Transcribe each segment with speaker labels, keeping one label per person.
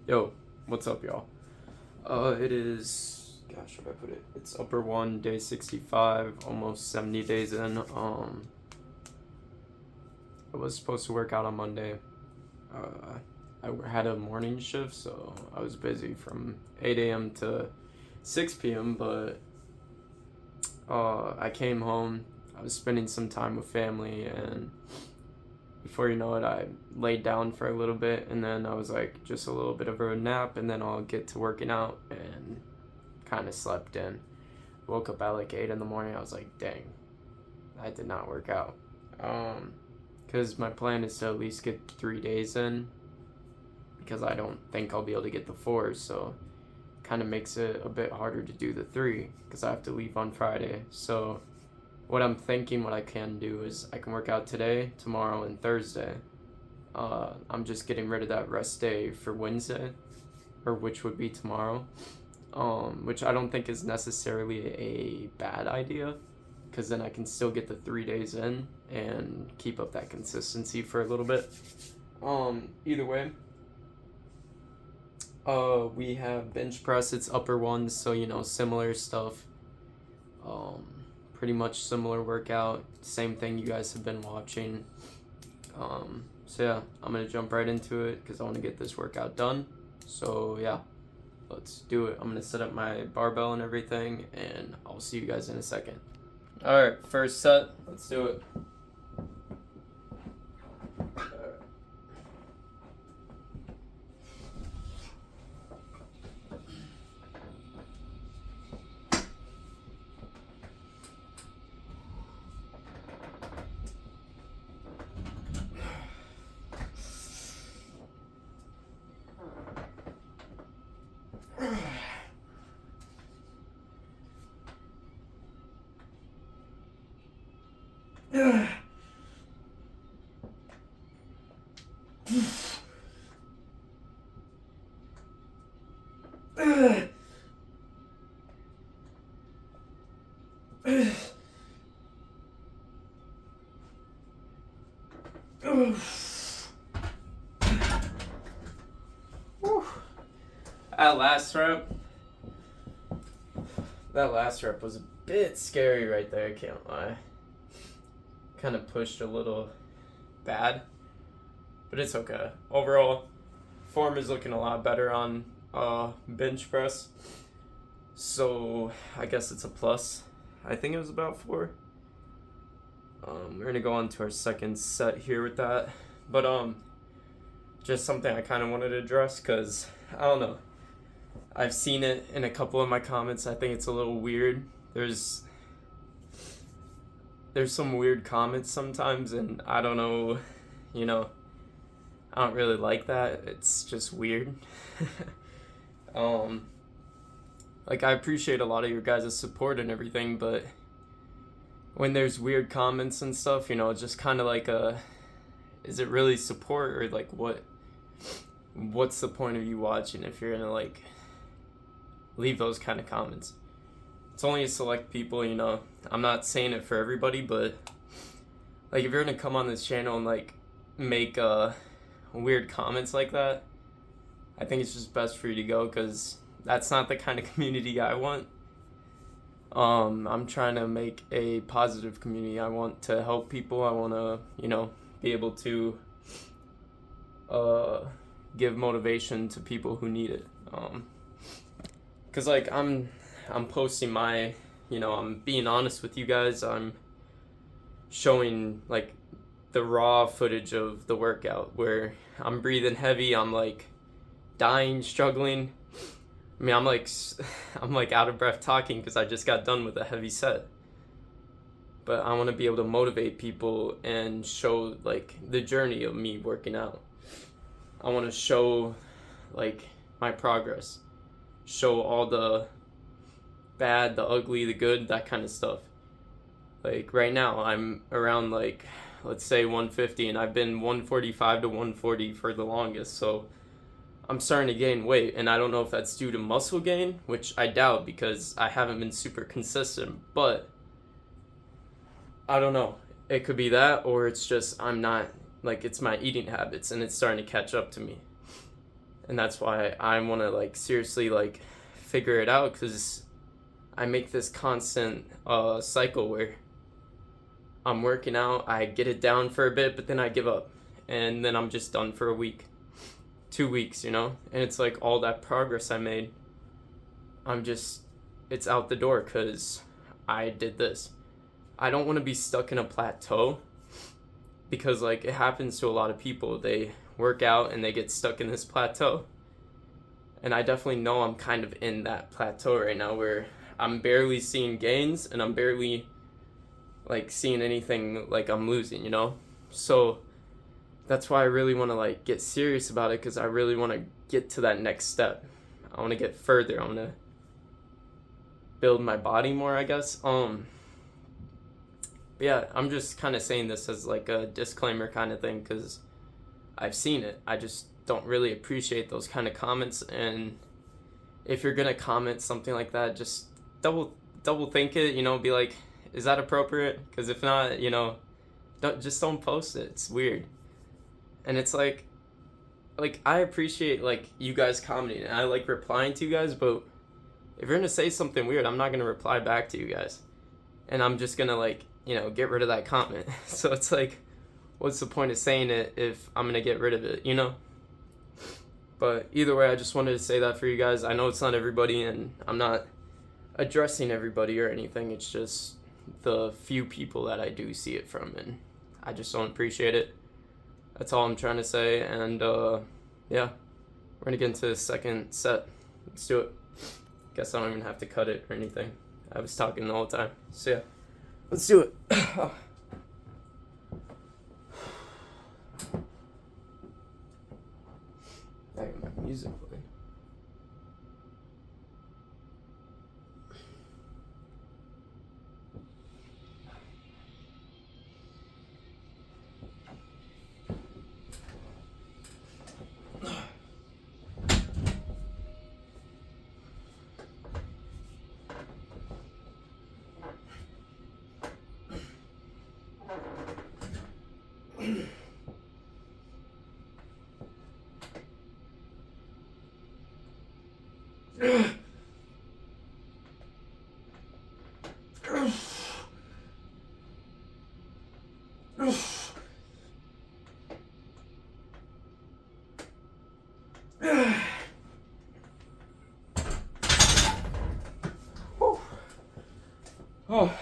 Speaker 1: Yo, what's up, y'all? It is, gosh, how do I put it? It's upper one, day 65, almost 70 days in. I was supposed to work out on Monday. I had a morning shift, so I was busy from 8 a.m. to 6 p.m., but I came home. I was spending some time with family, and before you know it, I laid down for a little bit, and then I was like, just a little bit of a nap, and then I'll get to working out, and kind of slept in. Woke up at like 8 in the morning. I was like, dang, I did not work out. Because my plan is to at least get 3 days in, because I don't think I'll be able to get the 4, so kind of makes it a bit harder to do the 3, because I have to leave on Friday. So what I'm thinking, what I can do is I can work out today, tomorrow, and Thursday. I'm just getting rid of that rest day for Wednesday, or which would be tomorrow, which I don't think is necessarily a bad idea, because then I can still get the 3 days in and keep up that consistency for a little bit. Either way, we have bench press. It's upper ones, so similar stuff. Pretty much similar workout, same thing you guys have been watching. So yeah, I'm gonna jump right into it because I want to get this workout done. So yeah, let's do it. I'm gonna set up my barbell and everything, and I'll see you guys in a second. All right, first set. Let's do it. That last rep, was a bit scary right there, I can't lie. Kind of pushed a little bad, but it's okay. Overall, form is looking a lot better on bench press, so I guess it's a plus. I think it was about 4. We're gonna go on to our second set here with that, but just something I kind of wanted to address because I don't know. I've seen it in a couple of my comments. I think it's a little weird. There's some weird comments sometimes, and I don't know, I don't really like that. It's just weird. Like, I appreciate a lot of your guys' support and everything, but when there's weird comments and stuff, it's just kind of like is it really support, or like what's the point of you watching if you're gonna like leave those kind of comments? It's only a select people, I'm not saying it for everybody, but like if you're gonna come on this channel and like make weird comments like that, I think it's just best for you to go, because that's not the kind of community I want. I'm trying to make a positive community. I want to help people. I want to, be able to give motivation to people who need it. Cause like I'm posting my, I'm being honest with you guys. I'm showing like the raw footage of the workout where I'm breathing heavy. I'm like dying, struggling. I mean, I'm like out of breath talking because I just got done with a heavy set. But I want to be able to motivate people and show like the journey of me working out. I want to show like my progress, show all the bad, the ugly, the good, that kind of stuff. Like right now, I'm around like, let's say 150, and I've been 145 to 140 for the longest. So I'm starting to gain weight, and I don't know if that's due to muscle gain, which I doubt because I haven't been super consistent, but I don't know. It could be that, or it's just I'm not, like, it's my eating habits and it's starting to catch up to me. And that's why I want to like seriously like figure it out, because I make this constant cycle where I'm working out, I get it down for a bit, but then I give up, and then I'm just done for a week, 2 weeks, and it's like all that progress I made, it's out the door because I did this. I don't want to be stuck in a plateau, because like it happens to a lot of people. They work out and they get stuck in this plateau. And I definitely know I'm kind of in that plateau right now where I'm barely seeing gains and I'm barely like seeing anything like I'm losing, So that's why I really want to like get serious about it, because I really want to get to that next step. I want to get further. I want to build my body more, I guess. But yeah, I'm just kind of saying this as like a disclaimer kind of thing, because I've seen it. I just don't really appreciate those kind of comments. And if you're gonna comment something like that, just double think it. Be like, is that appropriate? Because if not, don't post it. It's weird. And it's like I appreciate like you guys commenting, and I like replying to you guys, but if you're gonna say something weird, I'm not gonna reply back to you guys, and I'm just gonna like get rid of that comment. So it's like, what's the point of saying it if I'm gonna get rid of it, But either way, I just wanted to say that for you guys. I know it's not everybody, and I'm not addressing everybody or anything. It's just the few people that I do see it from, and I just don't appreciate it. That's all I'm trying to say. And yeah, we're gonna get into the second set. Let's do it. Guess I don't even have to cut it or anything. I was talking the whole time. So yeah, let's do it. I got my music playing. Oh.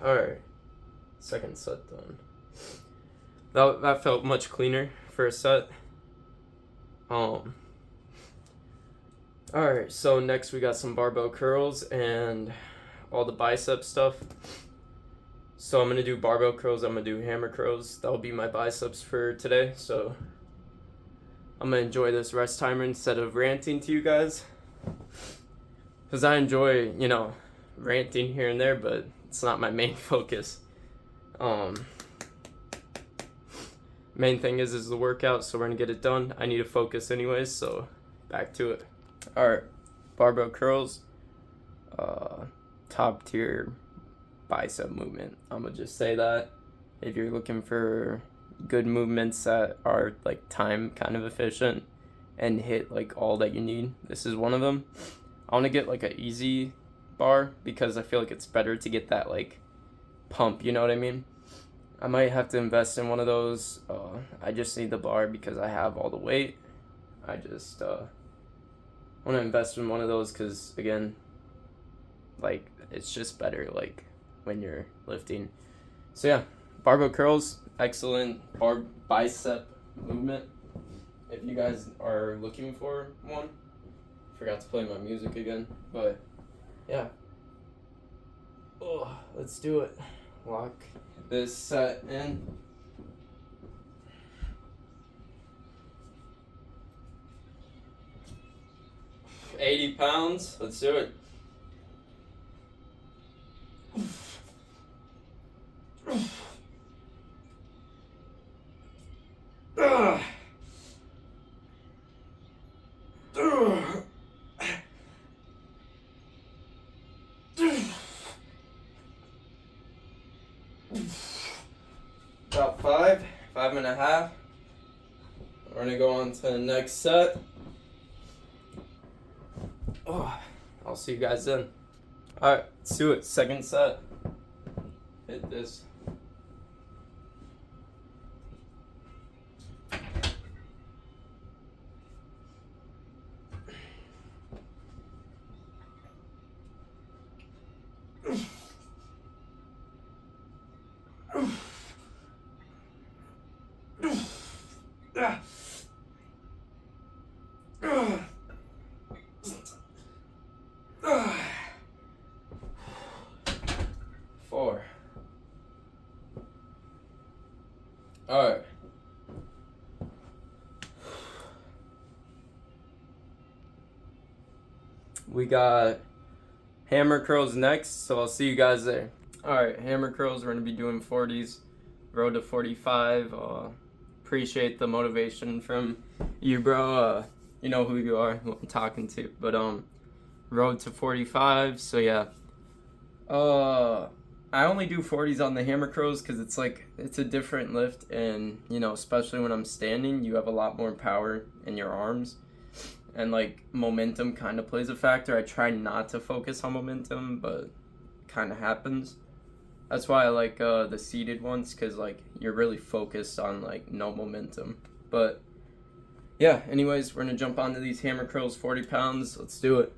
Speaker 1: Alright. Second set done. That felt much cleaner for a set. Alright, so next we got some barbell curls and all the bicep stuff. So I'm gonna do barbell curls, I'm gonna do hammer curls. That'll be my biceps for today. So I'm gonna enjoy this rest timer instead of ranting to you guys, because I enjoy, ranting here and there, but it's not my main focus. Main thing is the workout, so we're gonna get it done. I need to focus anyways, so back to it. Alright, barbell curls, top tier bicep movement. I'm gonna just say that. If you're looking for good movements that are like time kind of efficient and hit like all that you need, this is one of them. I want to get like an easy bar, because I feel like it's better to get that like pump, you know what I mean? I might have to invest in one of those. I just need the bar because I have all the weight. I just want to invest in one of those because, again, like, it's just better like when you're lifting. So yeah, barbell curls, excellent bicep movement. If you guys are looking for one. Forgot to play my music again, but yeah. Oh, let's do it. Lock this set in. £80. Let's do it. About 5.5. We're go on to the next set. Oh, I'll see you guys then. Alright, let's do it. Second set. Hit this. Four. Alright. We got hammer curls next, so I'll see you guys there. Alright, hammer curls, we're going to be doing 40s, road to 45. Appreciate the motivation from you, bro. You know who you are, who I'm talking to. But, road to 45, so yeah. I only do 40s on the hammer curls because it's a different lift, and, you know, especially when I'm standing, you have a lot more power in your arms. And, like, momentum kind of plays a factor. I try not to focus on momentum, but it kind of happens. That's why I like the seated ones, because, like, you're really focused on, like, no momentum. But, yeah, anyways, we're going to jump onto these hammer curls, 40 pounds. Let's do it.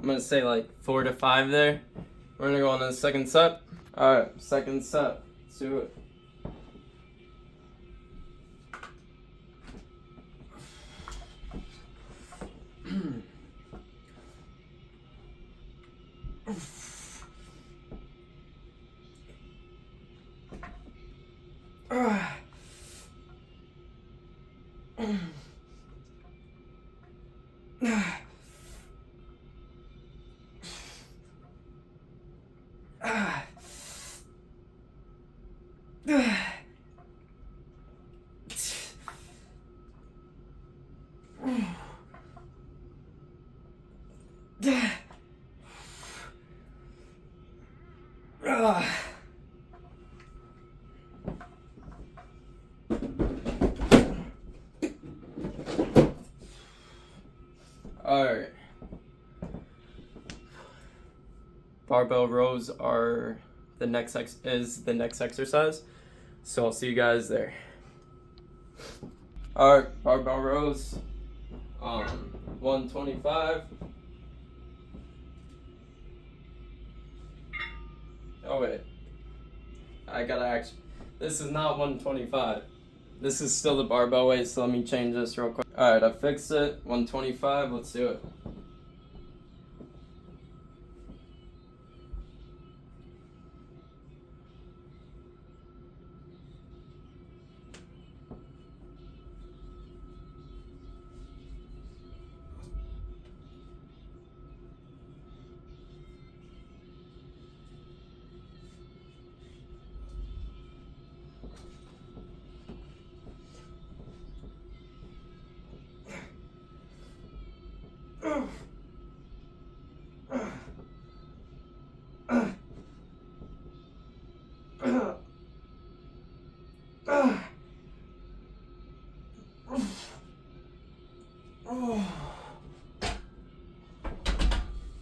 Speaker 1: I'm gonna say like 4 to 5 there. We're gonna go on to the second set. Alright, second set. Let's do it. Alright. Barbell rows are the next exercise. So I'll see you guys there. Alright, barbell rows. 125. Oh wait. This is not 125. This is still the barbell weight, so let me change this real quick. Alright, I fixed it. 125, let's do it.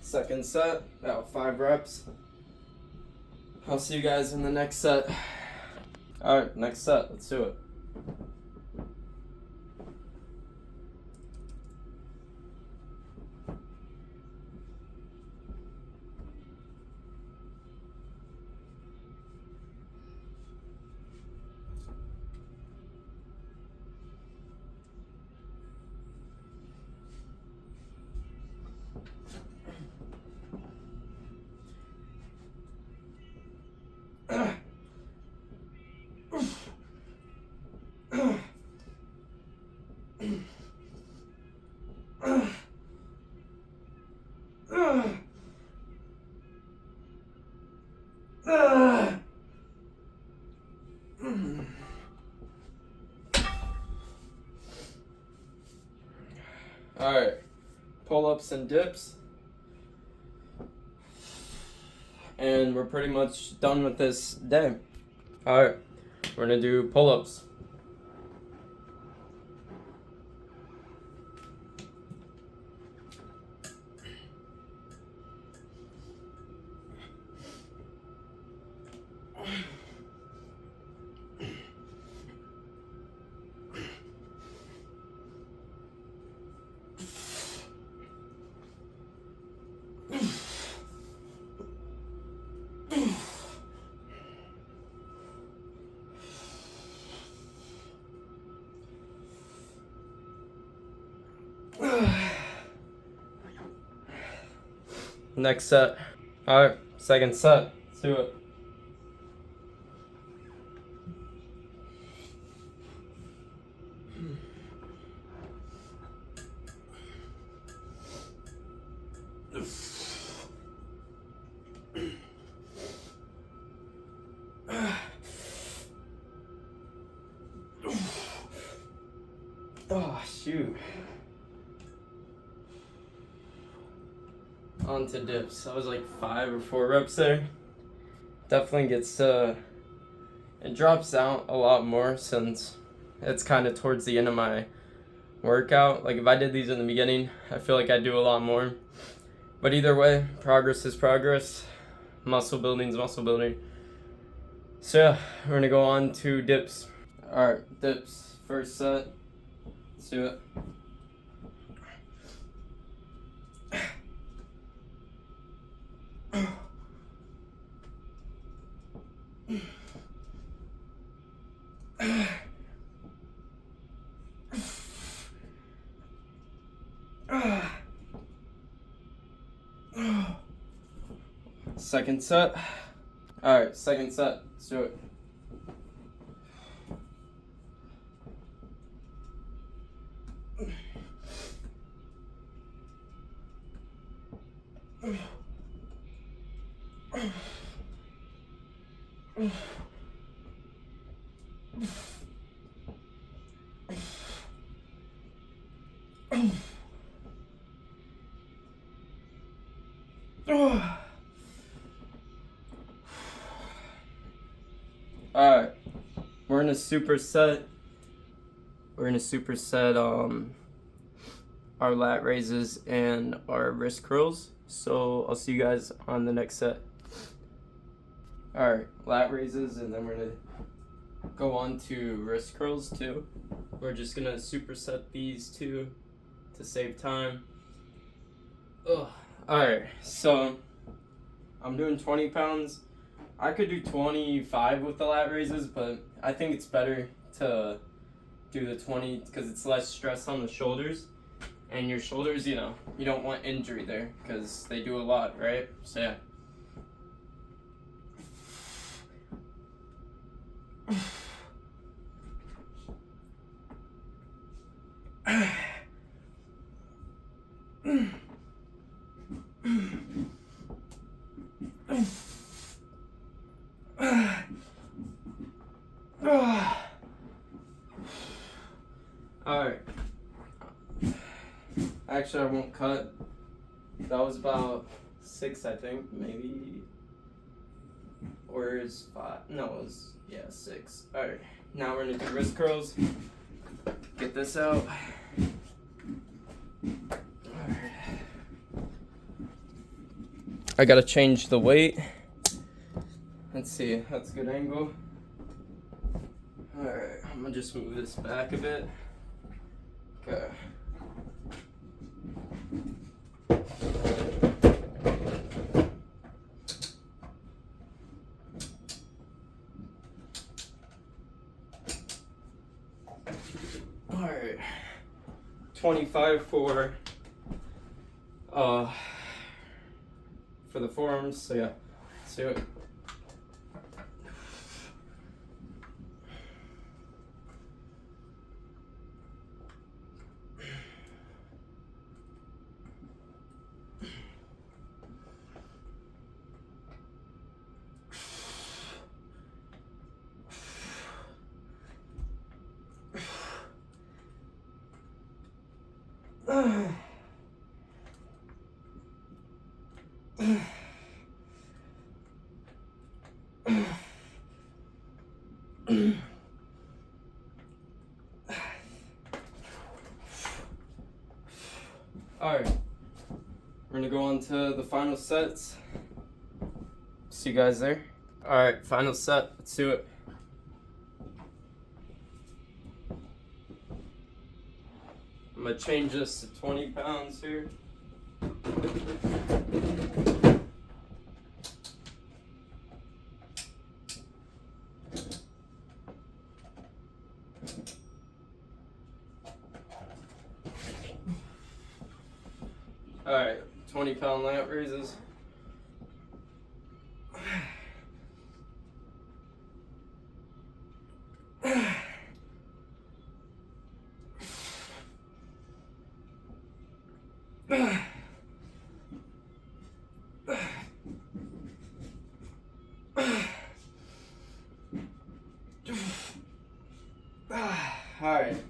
Speaker 1: Second set, about 5 reps. I'll see you guys in the next set. Alright, next set, let's do it. Alright, pull-ups and dips. And we're pretty much done with this day. Alright, we're gonna do pull-ups. Next set. Alright, second set. Let's do it. Oh, shoot. On to dips. That was like 5 or 4 reps there. Definitely gets, it drops out a lot more since it's kind of towards the end of my workout. Like if I did these in the beginning, I feel like I'd do a lot more. But either way, progress is progress. Muscle building is muscle building. So yeah, we're gonna go on to dips. Alright, dips. First set. Let's do it. Second set. Alright, second set. Let's do it. Alright, we're in a superset. We're gonna superset our lat raises and our wrist curls. So I'll see you guys on the next set. Alright, lat raises, and then we're gonna go on to wrist curls too. We're just gonna superset these two to save time. Alright, so I'm doing 20 pounds. I could do 25 with the lat raises, but I think it's better to do the 20 because it's less stress on the shoulders. And your shoulders, you know, you don't want injury there because they do a lot, right? So yeah. Alright. Actually, I won't cut. That was about 6, I think, maybe. Or is 5? No, it was, 6. Alright, now we're gonna do wrist curls. Get this out. Alright. I gotta change the weight. Let's see, that's a good angle. Alright, I'm gonna just move this back a bit. Okay. Alright. 25 for the forearms, so yeah. Let's do it. Alright, we're gonna go on to the final sets. See you guys there. Alright, final set, let's do it. I'm gonna change this to 20 pounds here. Alright, 20-pound lat raises. Alright.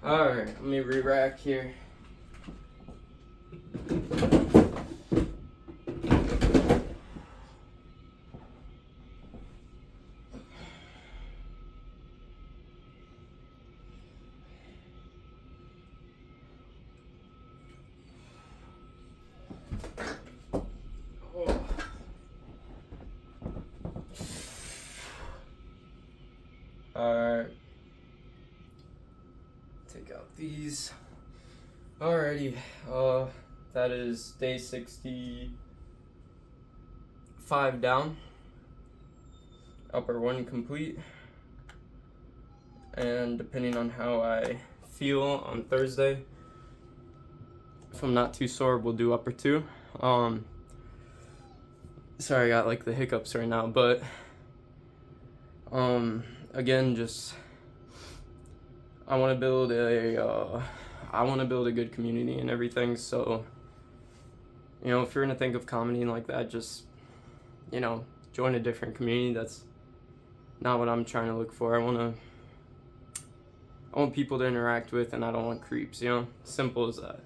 Speaker 1: Alright, let me re-rack here. Alright. Take out these. Alrighty. That is day 65 down. Upper one complete. And depending on how I feel on Thursday, if I'm not too sore, we'll do upper two. Sorry, I got like the hiccups right now, but again, just I want to build a good community and everything. So, you know, if you're gonna think of comedy like that, just, you know, join a different community. That's not what I'm trying to look for. I want people to interact with, and I don't want creeps. You know, simple as that.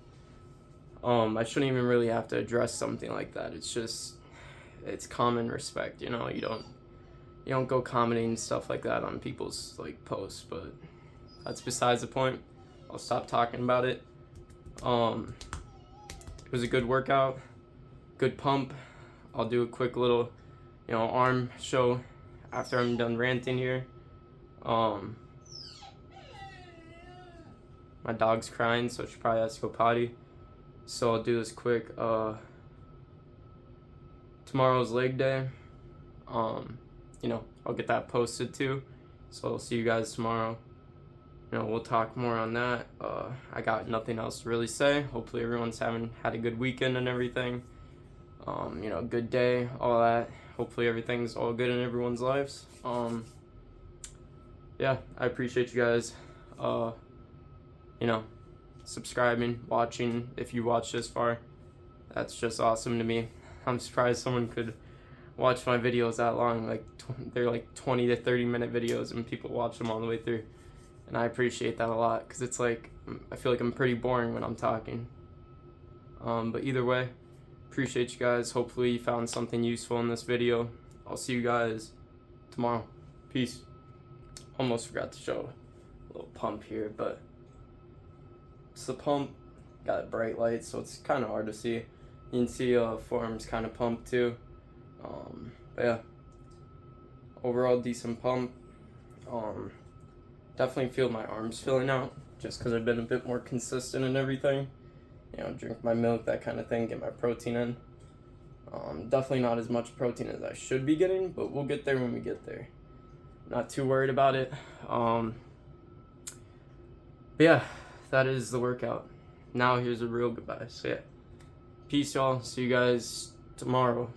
Speaker 1: I shouldn't even really have to address something like that. It's common respect. You know, you don't go commenting stuff like that on people's like posts, but that's besides the point. I'll stop talking about it. It was a good workout, good pump. I'll do a quick little, you know, arm show after I'm done ranting here. My dog's crying, so she probably has to go potty. So I'll do this quick. Tomorrow's leg day. You know, I'll get that posted too. So I'll see you guys tomorrow. You know, we'll talk more on that. I got nothing else to really say. Hopefully everyone's had a good weekend and everything. You know, good day, all that. Hopefully everything's all good in everyone's lives. Yeah, I appreciate you guys, you know, subscribing, watching. If you watched this far, that's just awesome to me. I'm surprised someone could watch my videos that long. Like they're like 20 to 30 minute videos, and people watch them all the way through, and I appreciate that a lot, because it's like I feel like I'm pretty boring when I'm talking. But either way, Appreciate you guys. Hopefully you found something useful in this video. I'll see you guys tomorrow. Peace. Almost forgot to show a little pump here, but it's the pump. Got a bright light, so it's kind of hard to see. You can see forearm's kind of pumped too. But yeah, overall decent pump. Definitely feel my arms filling out just because I've been a bit more consistent and everything. You know, drink my milk, that kind of thing, get my protein in. Definitely not as much protein as I should be getting, but we'll get there when we get there. Not too worried about it. But yeah, that is the workout. Now here's a real goodbye. So yeah, peace y'all. See you guys tomorrow.